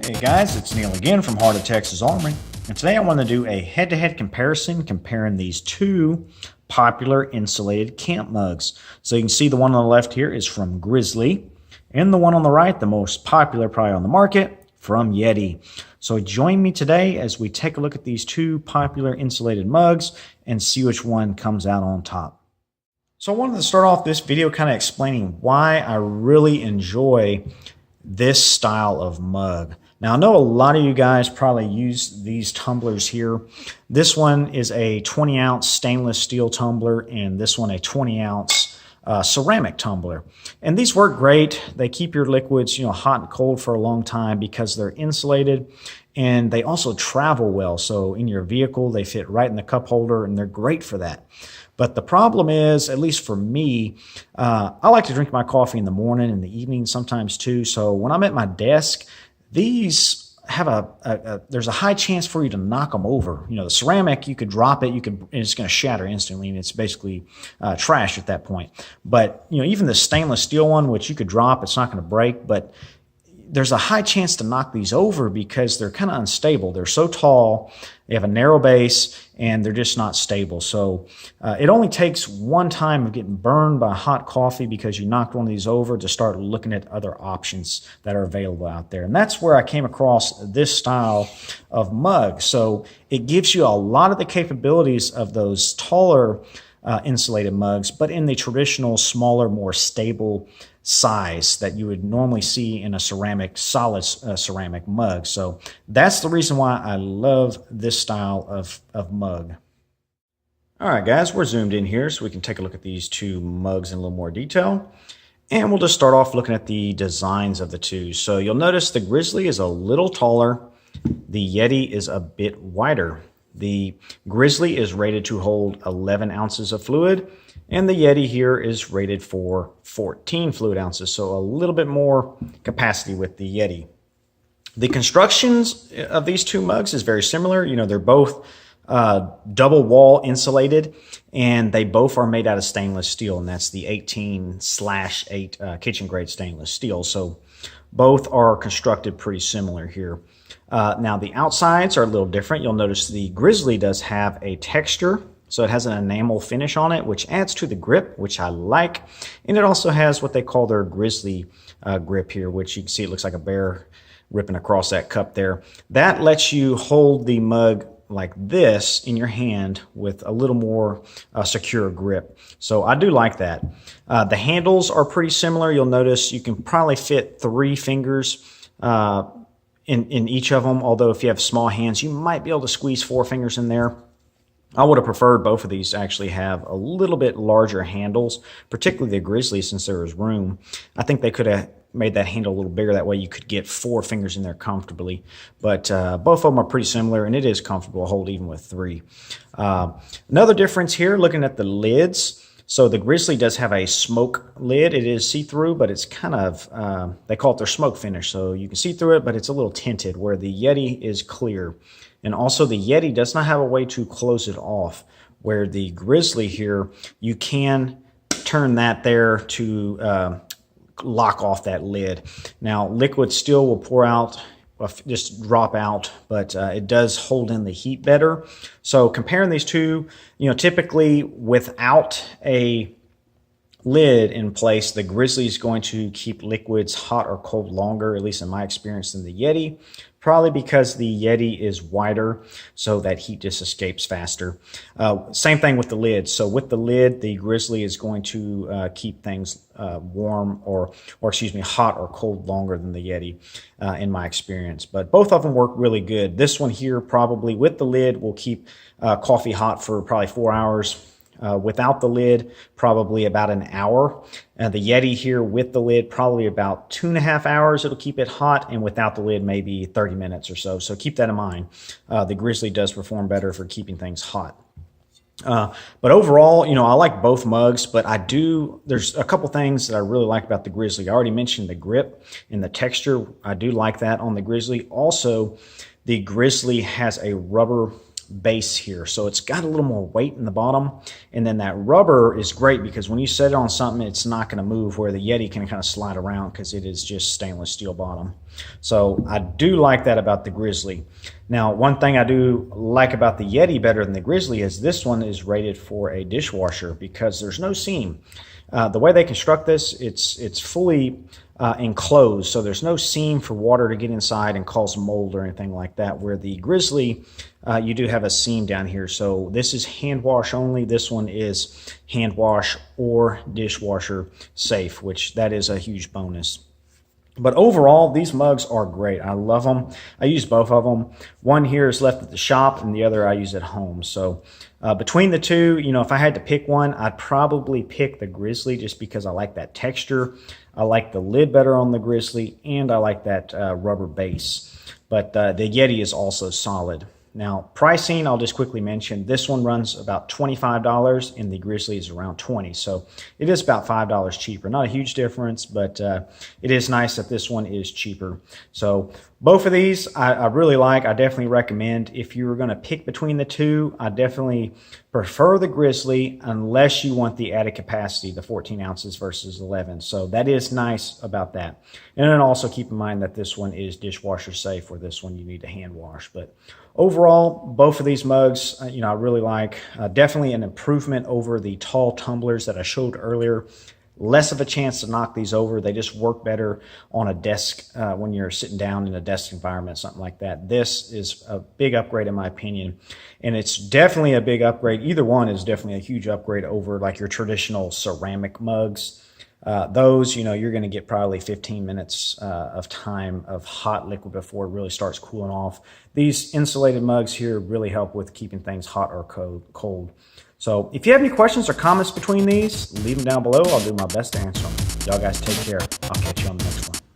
Hey guys, it's Neil again from Heart of Texas Armory, and today I want to do a head-to-head comparison comparing these two popular insulated camp mugs. So you can see the one on the left here is from Grizzly, and the one on the right, the most popular probably on the market, from Yeti. So join me today as we take a look at these two popular insulated mugs and see which one comes out on top. So I wanted to start off this video kind of explaining why I really enjoy this style of mug. Now, I know a lot of you guys probably use these tumblers here. This one is a 20-ounce stainless steel tumbler, and this one a 20-ounce ceramic tumbler. And these work great. They keep your liquids, hot and cold for a long time because they're insulated, and they also travel well. So in your vehicle, they fit right in the cup holder, and they're great for that. But the problem is, at least for me, I like to drink my coffee in the morning and the evening sometimes too. So when I'm at my desk, these have there's a high chance for you to knock them over. The ceramic, you could drop it, and it's going to shatter instantly, and it's basically trash at that point. But even the stainless steel one, which you could drop, it's not going to break, but there's a high chance to knock these over because they're kind of unstable. They're so tall, they have a narrow base, and they're just not stable. So it only takes one time of getting burned by hot coffee because you knocked one of these over to start looking at other options that are available out there. And that's where I came across this style of mug. So it gives you a lot of the capabilities of those taller insulated mugs, but in the traditional, smaller, more stable size that you would normally see in a solid ceramic mug. So that's the reason why I love this style of mug. All right, guys, we're zoomed in here so we can take a look at these two mugs in a little more detail. And we'll just start off looking at the designs of the two. So you'll notice the Grizzly is a little taller. The Yeti is a bit wider. The Grizzly is rated to hold 11 ounces of fluid, and the Yeti here is rated for 14 fluid ounces, so a little bit more capacity with the Yeti. The constructions of these two mugs is very similar. They're both double wall insulated, and they both are made out of stainless steel, and that's the 18/8 kitchen grade stainless steel. So both are constructed pretty similar here. Now the outsides are a little different. You'll notice the Grizzly does have a texture, so it has an enamel finish on it, which adds to the grip, which I like. And it also has what they call their Grizzly grip here, which you can see it looks like a bear ripping across that cup there. That lets you hold the mug like this in your hand with a little more secure grip. So I do like that. The handles are pretty similar. You'll notice you can probably fit 3 fingers in each of them, although if you have small hands, you might be able to squeeze 4 fingers in there. I would have preferred both of these to actually have a little bit larger handles, particularly the Grizzly since there was room. I think they could have made that handle a little bigger. That way you could get 4 fingers in there comfortably. But both of them are pretty similar, and it is comfortable to hold even with 3. Another difference here, looking at the lids. So the Grizzly does have a smoke lid. It is see-through, but it's kind of, they call it their smoke finish. So you can see through it, but it's a little tinted, where the Yeti is clear. And also the Yeti does not have a way to close it off, where the Grizzly here, you can turn that there to lock off that lid. Now, liquid still will pour out, just drop out, but it does hold in the heat better. So comparing these two, typically without a lid in place, the Grizzly is going to keep liquids hot or cold longer, at least in my experience, than the Yeti. Probably because the Yeti is wider, so that heat just escapes faster. Same thing with the lid. So with the lid, the Grizzly is going to keep things warm or hot or cold longer than the Yeti, in my experience. But both of them work really good. This one here, probably with the lid, will keep coffee hot for probably 4 hours. Without the lid, probably about an hour. The Yeti here with the lid, probably about 2.5 hours it'll keep it hot, and without the lid, maybe 30 minutes or so. So keep that in mind. The Grizzly does perform better for keeping things hot. But overall, I like both mugs, but there's a couple things that I really like about the Grizzly. I already mentioned the grip and the texture. I do like that on the Grizzly. Also, the Grizzly has a rubber base here. So it's got a little more weight in the bottom. And then that rubber is great because when you set it on something, it's not going to move, where the Yeti can kind of slide around because it is just stainless steel bottom. So I do like that about the Grizzly. Now, one thing I do like about the Yeti better than the Grizzly is this one is rated for a dishwasher because there's no seam. The way they construct this, it's fully enclosed, so there's no seam for water to get inside and cause mold or anything like that, where the Grizzly, you do have a seam down here. So this is hand wash only. This one is hand wash or dishwasher safe, which that is a huge bonus. But overall, these mugs are great. I love them. I use both of them. One here is left at the shop, and the other I use at home. So between the two, you know, if I had to pick one, I'd probably pick the Grizzly just because I like that texture. I like the lid better on the Grizzly, and I like that rubber base. But the Yeti is also solid. Now, pricing, I'll just quickly mention, this one runs about $25 and the Grizzly is around $20. So it is about $5 cheaper. Not a huge difference, but it is nice that this one is cheaper. So both of these I really like. I definitely recommend. If you were going to pick between the two, I definitely prefer the Grizzly unless you want the added capacity, the 14 ounces versus 11. So that is nice about that. And then also keep in mind that this one is dishwasher safe, where this one you need to hand wash. But overall, both of these mugs, you know, I really like. Definitely an improvement over the tall tumblers that I showed earlier. Less of a chance to knock these over. They just work better on a desk when you're sitting down in a desk environment, something like that. This is a big upgrade in my opinion. And it's definitely a big upgrade. Either one is definitely a huge upgrade over like your traditional ceramic mugs. Those, you know, you're going to get probably 15 minutes of time of hot liquid before it really starts cooling off. These insulated mugs here really help with keeping things hot or cold. So if you have any questions or comments between these, leave them down below. I'll do my best to answer them. Y'all guys take care. I'll catch you on the next one.